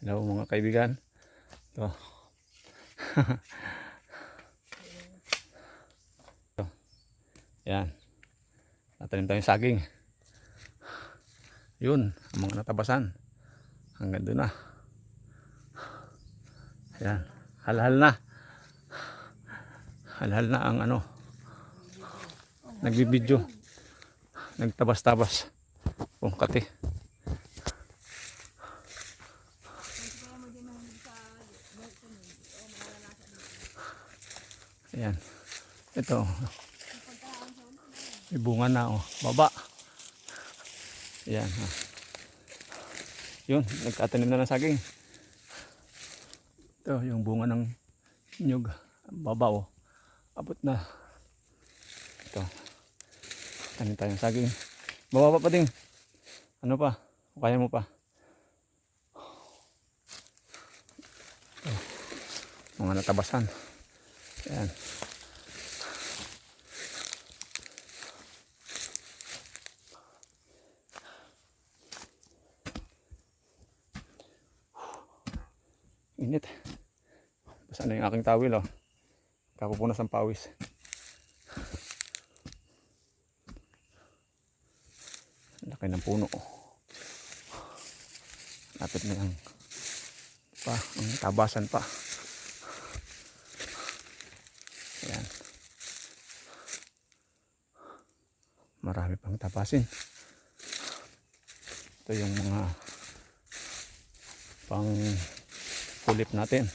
Hello mga kaibigan. Ito. Ito. Yan. Natanim tayong saging. Yun, ang mga natabasan. Hanggang doon na. Yan. Halhal na. Halhal na ang ano. Nagbibidyo. Nagtabas-tabas. Kati. Ayan. Ito. May bunga na oh. Baba. Ayan. Yun. Nagtatanim na ng saging. Ito yung bunga ng nyug. Baba oh. Abot na. Ito. Tanim tayong saging. Bababa pa din. Ano pa? Kaya mo pa. Ito. Mga natabasan. Ayan. Init. Basta na yung aking tawil oh. Kapupunas ng pawis. Laki ng puno oh. Lapit na yung pa, ang tabasan pa. Ayan. Marami pang tapasin. Ito yung mga pang kulip natin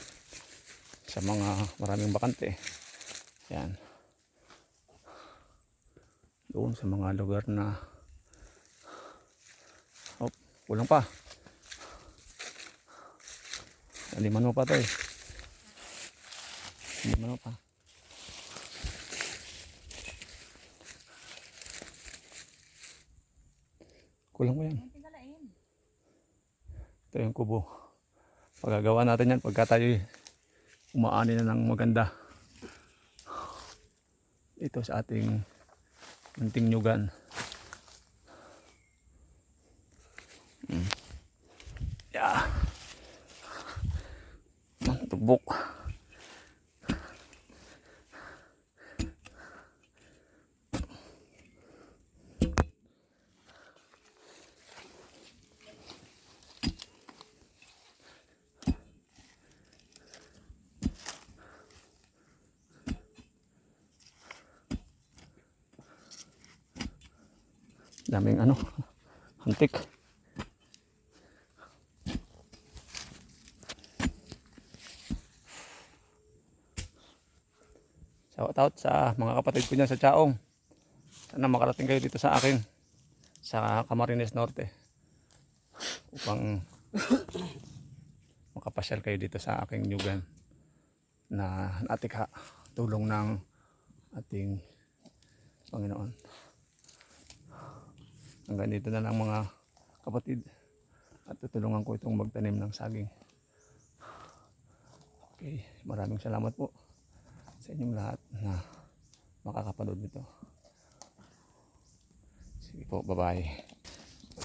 sa mga maraming bakante. Ayan. Doon sa mga lugar na kulang pa. Aliman mo pa to eh. Aliman mo pa. Kulang mo yan. Ito yung kubo. Pagagawa natin yan pagka tayo umaani na ng maganda. Ito sa ating munting nyugan. Yeah. Tubok. Daming ano, hantik. Shout out sa mga kapatid ko dyan sa Chaong. Sana makarating kayo dito sa akin sa Camarines Norte upang makapasyal kayo dito sa aking nyugan na natikha tulong ng ating Panginoon. Hanggang dito na lang mga kapatid at tutulungan ko itong magtanim ng saging. Okay, maraming salamat po sa inyong lahat na makakapanood nito. Sige po, bye-bye.